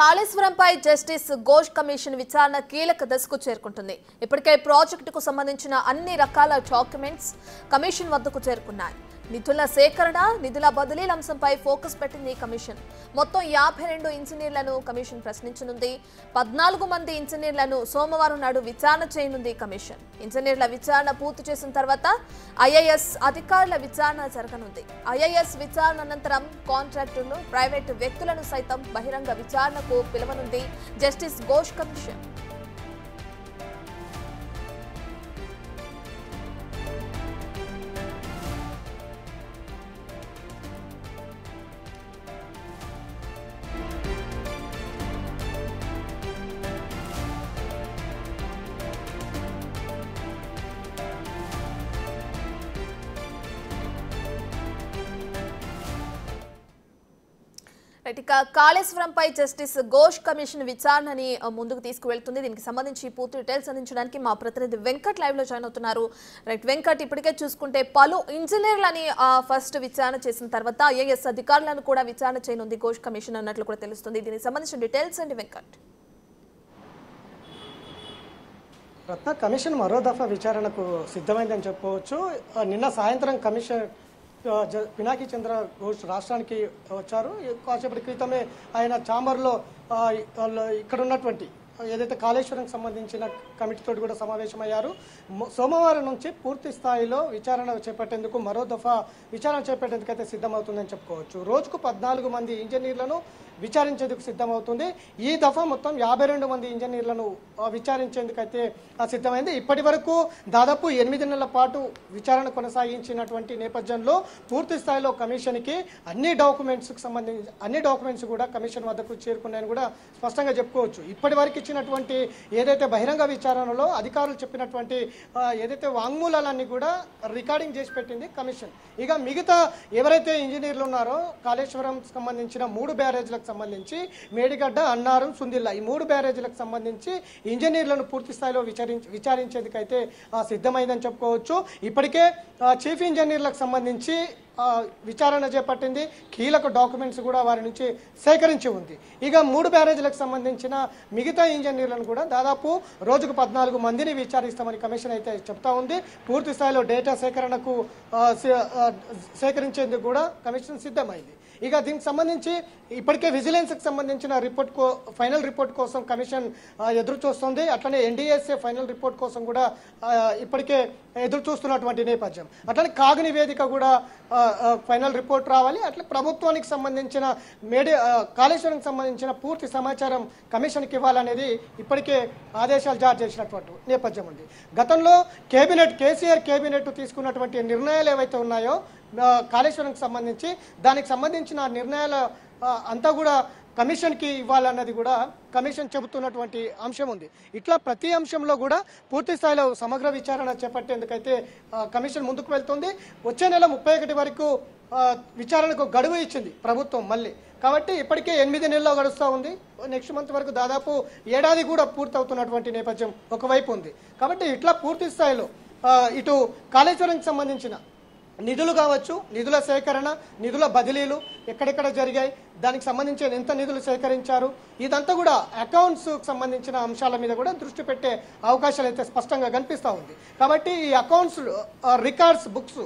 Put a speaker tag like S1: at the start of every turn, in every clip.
S1: కాళేశ్వరంపై justice Ghosh commission విచారణ కీలక దశకు చేరుకుంటుంది. ఇప్పటికే ప్రాజెక్టుకు సంబంధించిన అన్ని రకాల డాక్యుమెంట్స్ కమిషన్ వద్దకు చేరుకున్నాయి. నిధుల సేకరణ, నిధుల బదిలీల అంశంపై ఫోకస్ పెట్టింది కమిషన్. మొత్తం 52 ఇంజనీర్లను కమిషన్ ప్రశ్నించనుంది. 14 మంది ఇంజనీర్లను సోమవారం నాడు విచారణ చేయనుంది కమిషన్. ఇంజనీర్ల విచారణ పూర్తి చేసిన తర్వాత ఐఏఎస్ అధికారుల విచారణ జరగనుంది. ఐఏఎస్ విచారణ అనంతరం కాంట్రాక్టర్లు, ప్రైవేటు వ్యక్తులను సైతం బహిరంగ విచారణకు పిలువనుంది జస్టిస్ ఘోష్ కమిషన్. ఇక కాళేశ్వరంపై జస్టిస్ ఘోష్ కమిషన్ విచారణని ముందుకు తీసుకువెళ్తుంది. దీనికి సంబంధించి పూర్తి డీటెయిల్స్ అందించడానికి మా ప్రతినిధి వెంకట్ లైవ్ లో జాయిన్ అవుతున్నారు. రైట్ వెంకట్, ఇప్పటికే చూసుకుంటే పలు ఇంజనీర్లని ఫస్ట్ విచారణ చేసిన తర్వాత ఐఏఎస్ అధికారులను కూడా విచారణ చేయనుంది ఘోష్ కమిషన్ అన్నట్లు కూడా తెలుస్తుంది. దీనికి సంబంధించిన డీటెయిల్స్ అండి వెంకట్.
S2: రత్న, కమిషన్ మరో దఫా విచారణకు సిద్ధమైందని చెప్పవచ్చు. నిన్న సాయంత్రం కమిషన్ పినాకి చంద్ర ఘోష్ రాష్ట్రానికి వచ్చారు. కాసేపటి క్రితమే ఆయన ఛాంబర్లో ఇక్కడ ఉన్నటువంటి ఏదైతే కాళేశ్వరంకి సంబంధించిన కమిటీతో కూడా సమావేశమయ్యారు. సోమవారం నుంచి పూర్తి స్థాయిలో విచారణ చేపట్టేందుకు మరో దఫా విచారణ చేపట్టేందుకు అయితే సిద్ధమవుతుందని చెప్పుకోవచ్చు. రోజుకు 14 మంది ఇంజనీర్లను విచారించేందుకు సిద్ధమవుతుంది. ఈ దఫా మొత్తం 52 మంది ఇంజనీర్లను విచారించేందుకైతే సిద్ధమైంది. ఇప్పటి వరకు దాదాపు 8 నెలల పాటు విచారణ కొనసాగించినటువంటి నేపథ్యంలో పూర్తి స్థాయిలో కమిషన్కి అన్ని డాక్యుమెంట్స్ కూడా కమిషన్ వద్దకు చేరుకున్నాయని కూడా స్పష్టంగా చెప్పుకోవచ్చు. ఇప్పటి వరకు ఇచ్చినటువంటి ఏదైతే బహిరంగ విచారణలో అధికారులు చెప్పినటువంటి ఏదైతే వాంగ్మూలాలన్నీ కూడా రికార్డింగ్ చేసి పెట్టింది కమిషన్. ఇక మిగతా ఎవరైతే ఇంజనీర్లు ఉన్నారో కాళేశ్వరం సంబంధించిన 3 బ్యారేజ్లకు సంబంధించి మేడిగడ్డ, అన్నారం, సుందిల్లా ఈ 3 బ్యారేజీలకు సంబంధించి ఇంజనీర్లను పూర్తి స్థాయిలో విచారించేందుకైతే సిద్ధమైందని చెప్పుకోవచ్చు. ఇప్పటికే చీఫ్ ఇంజనీర్లకు సంబంధించి విచారణ చేపట్టింది. కీలక డాక్యుమెంట్స్ కూడా వారి నుంచి సేకరించి ఉంది. ఇక 3 బ్యారేజీలకు సంబంధించిన మిగతా ఇంజనీర్లను కూడా దాదాపు రోజుకు 14 మందిని విచారిస్తామని కమిషన్ అయితే చెప్తా ఉంది. పూర్తి స్థాయిలో డేటా సేకరించేందుకు కూడా కమిషన్ సిద్ధమైంది. ఇక దీనికి సంబంధించి ఇప్పటికే విజిలెన్స్కి సంబంధించిన ఫైనల్ రిపోర్ట్ కోసం కమిషన్ ఎదురు చూస్తుంది. అట్లనే ఎన్డీఎస్ఏ ఫైనల్ రిపోర్ట్ కోసం కూడా ఇప్పటికే ఎదురు చూస్తున్నటువంటి నేపథ్యం. అట్లనే కాగ్ నివేదిక కూడా ఫైనల్ రిపోర్ట్ రావాలి. అట్లా ప్రభుత్వానికి సంబంధించిన కాళేశ్వరంకి సంబంధించిన పూర్తి సమాచారం కమిషన్కి ఇవ్వాలనేది ఇప్పటికే ఆదేశాలు జారీ చేసినటువంటి నేపథ్యం ఉంది. గతంలో కేసీఆర్ కేబినెట్ తీసుకున్నటువంటి నిర్ణయాలు ఏవైతే ఉన్నాయో కాళేశ్వరంకి సంబంధించి దానికి సంబంధించిన నిర్ణయాల అంతా కూడా కమిషన్కి ఇవ్వాలన్నది కూడా కమిషన్ చెబుతున్నటువంటి అంశం ఉంది. ఇట్లా ప్రతి అంశంలో కూడా పూర్తి స్థాయిలో సమగ్ర విచారణ చేపట్టేందుకైతే కమిషన్ ముందుకు వెళ్తుంది. వచ్చే నెల 31 వరకు విచారణకు గడువు ఇచ్చింది ప్రభుత్వం మళ్ళీ. కాబట్టి ఇప్పటికే 8 నెలల్లో గడుస్తూ ఉంది. నెక్స్ట్ మంత్ వరకు దాదాపు ఏడాది కూడా పూర్తవుతున్నటువంటి నేపథ్యం ఒకవైపు ఉంది. కాబట్టి ఇట్లా పూర్తి స్థాయిలో ఇటు కాళేశ్వరంకి సంబంధించిన నిధులు కావచ్చు, నిధుల సేకరణ, నిధుల బదిలీలు ఎక్కడెక్కడ జరిగాయి, దానికి సంబంధించి ఎంత నిధులు సేకరించారు, ఇదంతా కూడా అకౌంట్స్కి సంబంధించిన అంశాల మీద కూడా దృష్టి పెట్టే అవకాశాలు అయితే స్పష్టంగా కనిపిస్తూ ఉంది. కాబట్టి ఈ అకౌంట్స్ రికార్డ్స్ బుక్స్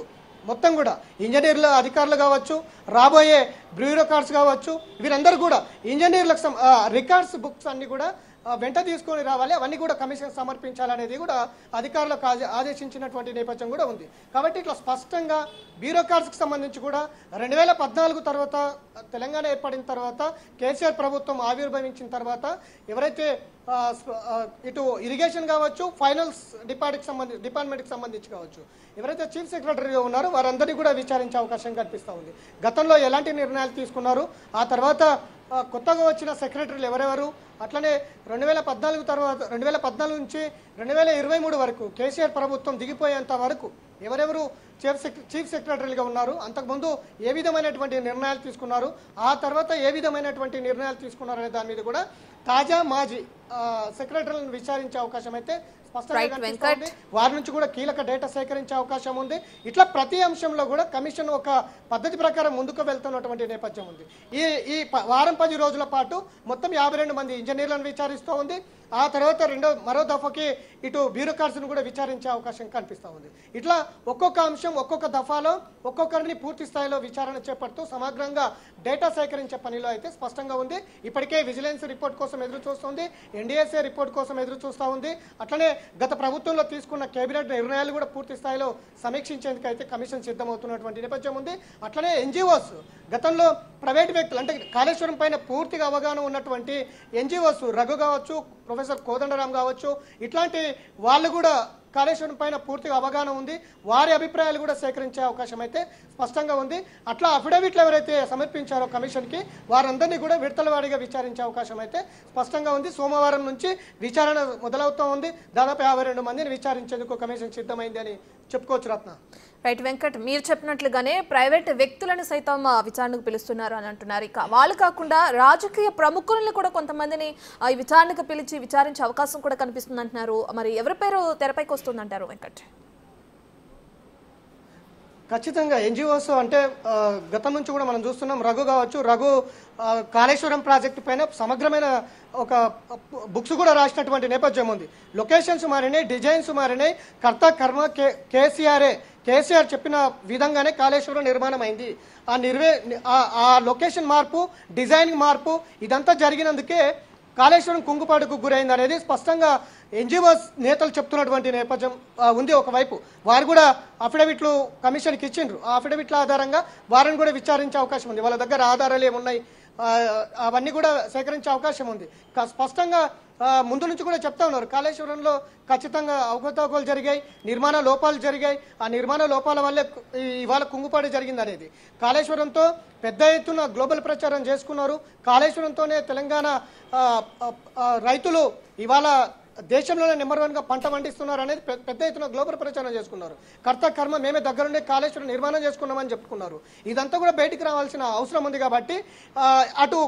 S2: మొత్తం కూడా ఇంజనీర్ల అధికారులు కావచ్చు, రాబోయే బ్యూరోక్రాట్స్ కావచ్చు, వీరందరూ కూడా ఇంజనీర్లకు రికార్డ్స్ బుక్స్ అన్ని కూడా వెంట తీసుకొని రావాలి. అవన్నీ కూడా కమిషన్ సమర్పించాలనేది కూడా అధికారులకు ఆదేశించినటువంటి నేపథ్యం కూడా ఉంది. కాబట్టి ఇట్లా స్పష్టంగా బ్యూరోక్రాట్స్కి సంబంధించి కూడా 2014 తర్వాత తెలంగాణ ఏర్పడిన తర్వాత కేసీఆర్ ప్రభుత్వం ఆవిర్భవించిన తర్వాత ఎవరైతే ఇటు ఇరిగేషన్ కావచ్చు, ఫైనాన్స్ డిపార్ట్మెంట్కి సంబంధించి కావచ్చు, ఎవరైతే చీఫ్ సెక్రటరీగా ఉన్నారో వారందరినీ కూడా విచారించే అవకాశం కనిపిస్తూ ఉంది. గతంలో ఎలాంటి నిర్ణయాలు తీసుకున్నారు, ఆ తర్వాత కొత్తగా వచ్చిన సెక్రటరీలు ఎవరెవరు, అట్లనే 2014 నుంచి 2023 వరకు కేసీఆర్ ప్రభుత్వం దిగిపోయేంత వరకు ఎవరెవరు చీఫ్ సెక్రటరీలుగా ఉన్నారు, అంతకుముందు ఏ విధమైనటువంటి నిర్ణయాలు తీసుకున్నారు, ఆ తర్వాత ఏ విధమైనటువంటి నిర్ణయాలు తీసుకున్నారు అనే దాని మీద కూడా తాజా మాజీ సెక్రటరీలను విచారించే అవకాశం అయితే వారి నుంచి కూడా కీలక డేటా సేకరించే అవకాశం ఉంది. ఇట్లా ప్రతి అంశంలో కూడా కమిషన్ ఒక పద్ధతి ప్రకారం ముందుకు వెళ్తున్నటువంటి నేపథ్యం ఉంది. ఈ వారం వారం 10 రోజుల పాటు మొత్తం 52 మంది ఇంజనీర్లను విచారిస్తూ ఉంది. ఆ తర్వాత మరో దఫాకి ఇటు బ్యూరోక్రాట్స్ను కూడా విచారించే అవకాశం కనిపిస్తూ ఉంది. ఇట్లా ఒక్కొక్క అంశం ఒక్కొక్క దఫాలో ఒక్కొక్కరిని పూర్తి స్థాయిలో విచారణ చేపడుతూ సమగ్రంగా డేటా సేకరించే పనిలో అయితే స్పష్టంగా ఉంది. ఇప్పటికే విజిలెన్స్ రిపోర్ట్ కోసం ఎదురు చూస్తుంది, ఎన్డీఎస్ఏ రిపోర్ట్ కోసం ఎదురు చూస్తూ ఉంది. అట్లనే గత ప్రభుత్వంలో తీసుకున్న కేబినెట్ నిర్ణయాలు కూడా పూర్తి స్థాయిలో సమీక్షించేందుకు అయితే కమిషన్ సిద్ధమవుతున్నటువంటి నేపథ్యం ఉంది. అట్లనే ఎన్జిఓస్ గతంలో ప్రైవేట్ వ్యక్తులు అంటే కాళేశ్వరం పైన పూర్తిగా అవగాహన ఉన్నటువంటి ఎన్జిఓస్ రఘు కావచ్చు, ప్రొఫెసర్ కోదండరాం కావచ్చు, ఇట్లాంటి వాళ్ళు కూడా కాళేశ్వరం పైన పూర్తిగా అవగాహన ఉంది. వారి అభిప్రాయాలు కూడా సేకరించే అవకాశం అయితే స్పష్టంగా ఉంది. అట్లా అఫిడవిట్లు ఎవరైతే సమర్పించారో కమిషన్కి వారందరినీ కూడా విడతల వారీగా విచారించే అవకాశం అయితే స్పష్టంగా ఉంది. సోమవారం నుంచి విచారణ మొదలవుతూ ఉంది. దాదాపు 52 మందిని విచారించేందుకు కమిషన్ సిద్ధమైంది అని చెప్పుకోవచ్చు. రత్న.
S1: రైట్ వెంకట్, మీరు చెప్పినట్లుగానే ప్రైవేట్ వ్యక్తులను సైతం విచారణకు పిలుస్తున్నారు అని అంటున్నారు. ఇక వాళ్ళు కాకుండా రాజకీయ ప్రముఖులను కూడా కొంతమందిని ఈ విచారణకు పిలిచి విచారించే అవకాశం కూడా కనిపిస్తుంది అంటున్నారు. మరి ఎవరి పేరు తెరపైకి వస్తుందంటారు వెంకట్?
S2: ఖచ్చితంగా ఎన్జిఓస్ అంటే గతం నుంచి కూడా మనం చూస్తున్నాం. రఘు కావచ్చు, రఘు కాళేశ్వరం ప్రాజెక్టు పైన సమగ్రమైన ఒక బుక్స్ కూడా రాసినటువంటి నేపథ్యం ఉంది. లొకేషన్స్ మారినాయి, డిజైన్స్ మారినాయి. కర్త కర్మ కేసీఆర్ చెప్పిన విధంగానే కాళేశ్వరం నిర్మాణం అయింది. ఆ లొకేషన్ మార్పు, డిజైన్ మార్పు ఇదంతా జరిగినందుకే కాళేశ్వరం కుంగుపాటుకు గురైంది అనేది స్పష్టంగా ఎన్జిఓస్ నేతలు చెప్తున్నటువంటి నేపథ్యం ఉంది. ఒకవైపు వారు కూడా అఫిడవిట్లు కమిషన్కి ఇచ్చిండ్రు. ఆ అఫిడవిట్ల ఆధారంగా వారిని కూడా విచారించే అవకాశం ఉంది. వాళ్ళ దగ్గర ఆధారాలు ఏమున్నాయి అవన్నీ కూడా సేకరించే అవకాశం ఉంది. స్పష్టంగా ముందు నుంచి కూడా చెప్తా ఉన్నారు, కాళేశ్వరంలో ఖచ్చితంగా అవకతవకలు జరిగాయి, నిర్మాణ లోపాలు జరిగాయి. ఆ నిర్మాణ లోపాల వల్లే ఇవాళ కుంగుపాటు జరిగింది అనేది. కాళేశ్వరంతో పెద్ద ఎత్తున గ్లోబల్ ప్రచారం చేసుకున్నారు. కాళేశ్వరంతోనే తెలంగాణ రైతులు ఇవాళ దేశంలోనే నెంబర్ 1గా పంట పండిస్తున్నారు అనేది పెద్ద ఎత్తున గ్లోబల్ ప్రచారం చేసుకున్నారు. కర్త కర్మ మేమే దగ్గరుండే కాళేశ్వరం నిర్మాణం చేసుకున్నామని చెప్పుకున్నారు. ఇదంతా కూడా బయటికి రావాల్సిన అవసరం ఉంది. కాబట్టి అటు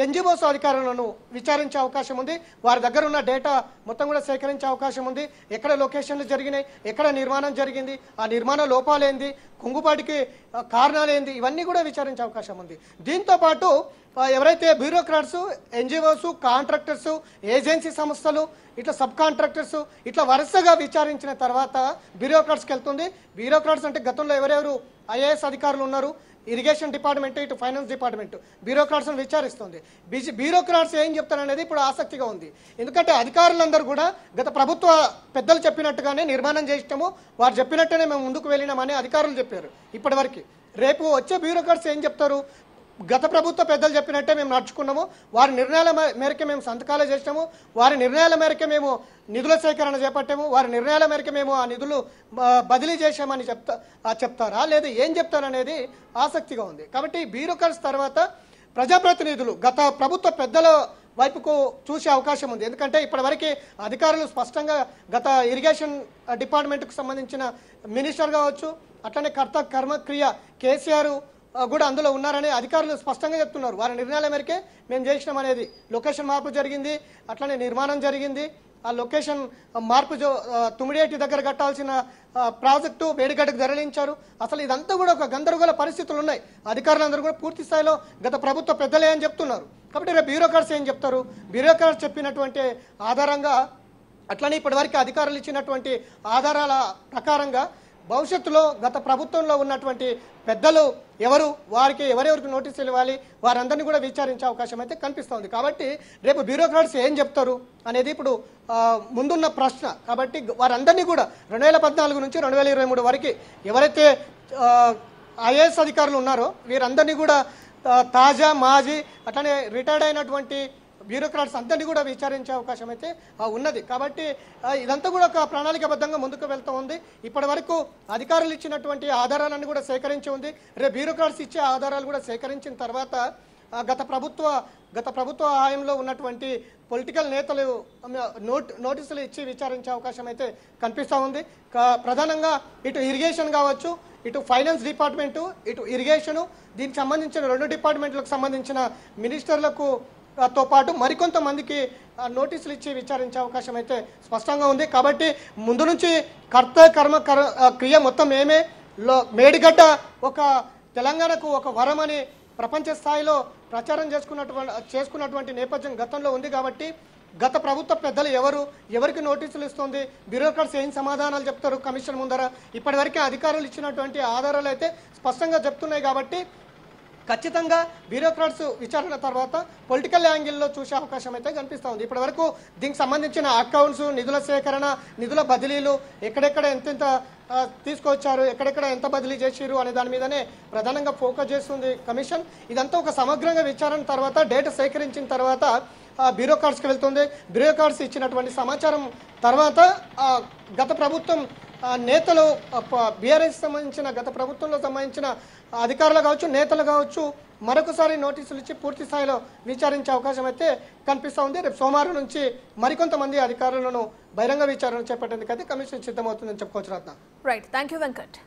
S2: ఎన్జిఓస్ అధికారులను విచారించే అవకాశం ఉంది. వారి దగ్గర ఉన్న డేటా మొత్తం కూడా సేకరించే అవకాశం ఉంది. ఎక్కడ లొకేషన్లు జరిగినాయి, ఎక్కడ నిర్మాణం జరిగింది, ఆ నిర్మాణ లోపాలేంది, కుంగుపాటికి కారణాలేంది, ఇవన్నీ కూడా విచారించే అవకాశం ఉంది. దీంతో పాటు ఎవరైతే బ్యూరోక్రాట్స్, ఎన్జిఓస్, కాంట్రాక్టర్స్, ఏజెన్సీ సంస్థలు, ఇట్లా సబ్ కాంట్రాక్టర్స్ ఇట్లా వరుసగా విచారించిన తర్వాత బ్యూరోక్రాట్స్కి వెళ్తుంది. బ్యూరోక్రాట్స్ అంటే గతంలో ఎవరెవరు ఐఏఎస్ అధికారులు ఉన్నారు, ఇరిగేషన్ డిపార్ట్మెంట్, ఇటు ఫైనాన్స్ డిపార్ట్మెంట్ బ్యూరోక్రాట్స్ను విచారిస్తుంది. బ్యూరోక్రాట్స్ ఏం చెప్తారనేది ఇప్పుడు ఆసక్తిగా ఉంది. ఎందుకంటే అధికారులందరూ కూడా గత ప్రభుత్వ పెద్దలు చెప్పినట్టుగానే నిర్మాణం చేసినాము, వారు చెప్పినట్టునే మేము ముందుకు వెళ్ళినామని అధికారులు చెప్పారు ఇప్పటివరకు. రేపు వచ్చే బ్యూరోక్రాట్స్ ఏం చెప్తారు? గత ప్రభుత్వ పెద్దలు చెప్పినట్టే మేము నడుచుకున్నాము, వారి నిర్ణయాల మేరకే మేము సంతకాలు చేసినాము, వారి నిర్ణయాల మేరకే మేము నిధుల సేకరణ చేపట్టాము, వారి నిర్ణయాల మేరకే మేము ఆ నిధులు బదిలీ చేశామని చెప్తారా లేదా ఏం చెప్తారనేది ఆసక్తిగా ఉంది. కాబట్టి బ్యూరోక్రాట్స్ తర్వాత ప్రజాప్రతినిధులు గత ప్రభుత్వ పెద్దల వైపుకు చూసే అవకాశం ఉంది. ఎందుకంటే ఇప్పటివరకు అధికారులు స్పష్టంగా గత ఇరిగేషన్ డిపార్ట్మెంట్కు సంబంధించిన మినిస్టర్ కావచ్చు, అట్లనే కర్త కర్మక్రియ కేసీఆర్ కూడా అందులో ఉన్నారని అధికారులు స్పష్టంగా చెప్తున్నారు. వారి నిర్ణయాల మేరకే మేము చేసినాం అనేది. లొకేషన్ మార్పు జరిగింది, అట్లనే నిర్మాణం జరిగింది. ఆ లొకేషన్ మార్పు తుమ్మిడియేటి దగ్గర కట్టాల్సిన ప్రాజెక్టు వేడిగడ్డకు తరలించారు. అసలు ఇదంతా కూడా ఒక గందరగోళ పరిస్థితులు ఉన్నాయి. అధికారులందరూ కూడా పూర్తి స్థాయిలో గత ప్రభుత్వ పెద్దలే అని చెప్తున్నారు. కాబట్టి రేపు బ్యూరోక్రాట్స్ ఏం చెప్తారు? బ్యూరోక్రాట్స్ చెప్పినటువంటి ఆధారంగా అట్లనే ఇప్పటివరకు అధికారులు ఇచ్చినటువంటి ఆధారాల ప్రకారంగా భవిష్యత్తులో గత ప్రభుత్వంలో ఉన్నటువంటి పెద్దలు ఎవరు, వారికి ఎవరెవరికి నోటీసులు ఇవ్వాలి, వారందరినీ కూడా విచారించే అవకాశం అయితే కనిపిస్తుంది. కాబట్టి రేపు బ్యూరోక్రాట్స్ ఏం చెప్తారు అనేది ఇప్పుడు ముందున్న ప్రశ్న. కాబట్టి వారందరినీ కూడా 2014 నుంచి 2023 వరకు ఎవరైతే ఐఏఎస్ అధికారులు ఉన్నారో వీరందరినీ కూడా తాజా, మాజీ, అట్లనే రిటైర్డ్ అయినటువంటి బ్యూరోక్రాట్స్ అందరినీ కూడా విచారించే అవకాశం అయితే ఉన్నది. కాబట్టి ఇదంతా కూడా ఒక ప్రణాళికాబద్ధంగా ముందుకు వెళ్తూ ఉంది. ఇప్పటి వరకు అధికారులు ఇచ్చినటువంటి ఆధారాలను కూడా సేకరించి ఉంది. రేపు బ్యూరోక్రాట్స్ ఇచ్చే ఆధారాలు కూడా సేకరించిన తర్వాత గత ప్రభుత్వ హాయంలో ఉన్నటువంటి పొలిటికల్ నేతలు నోటీసులు ఇచ్చి విచారించే అవకాశం అయితే కనిపిస్తూ ఉంది. ప్రధానంగా ఇటు ఇరిగేషన్ కావచ్చు, ఇటు ఫైనాన్స్ డిపార్ట్మెంటు, ఇటు ఇరిగేషను, దీనికి సంబంధించిన 2 డిపార్ట్మెంట్లకు సంబంధించిన మినిస్టర్లకు తో పాటు మరికొంతమందికి నోటీసులు ఇచ్చి విచారించే అవకాశం అయితే స్పష్టంగా ఉంది. కాబట్టి ముందు నుంచి కర్త కర్మ క్రియ మొత్తం మేడిగడ్డ ఒక తెలంగాణకు ఒక వరం అని ప్రపంచ స్థాయిలో ప్రచారం చేసుకున్నటువంటి నేపథ్యం గతంలో ఉంది కాబట్టి గత ప్రభుత్వ పెద్దలు ఎవరికి నోటీసులు ఇస్తుంది, బ్యూరోక్రాట్స్ ఏం సమాధానాలు చెప్తారు కమిషన్ ముందర, ఇప్పటివరకే అధికారులు ఇచ్చినటువంటి ఆధారాలు అయితే స్పష్టంగా చెప్తున్నాయి. కాబట్టి ఖచ్చితంగా బ్యూరోక్రాట్స్ విచారణ తర్వాత పొలిటికల్ యాంగిల్లో చూసే అవకాశం అయితే కనిపిస్తూ ఉంది. ఇప్పటివరకు దీనికి సంబంధించిన అకౌంట్స్, నిధుల సేకరణ, నిధుల బదిలీలు, ఎక్కడెక్కడ ఎంతెంత తీసుకొచ్చారు, ఎక్కడెక్కడ ఎంత బదిలీ చేసిరు అనే దాని మీదనే ప్రధానంగా ఫోకస్ చేస్తుంది కమిషన్. ఇదంతా ఒక సమగ్రంగా విచారణ తర్వాత డేటా సేకరించిన తర్వాత బ్యూరోక్రాట్స్కి వెళ్తుంది. బ్యూరోక్రాట్స్ ఇచ్చినటువంటి సమాచారం తర్వాత గత ప్రభుత్వం నేతలు, బీఆర్ఎస్ సంబంధించిన గత ప్రభుత్వంలో సంబంధించిన అధికారులు కావచ్చు, నేతలు కావచ్చు, మరొకసారి నోటీసులు ఇచ్చి పూర్తి స్థాయిలో విచారించే అవకాశం అయితే కనిపిస్తూ ఉంది. రేపు సోమవారం నుంచి మరికొంతమంది అధికారులను బహిరంగ విచారణ చేపట్టేందుకు అయితే కమిషన్ సిద్ధమవుతుందని చెప్పుకోవచ్చు. Ratna.
S1: Right, thank you Venkat.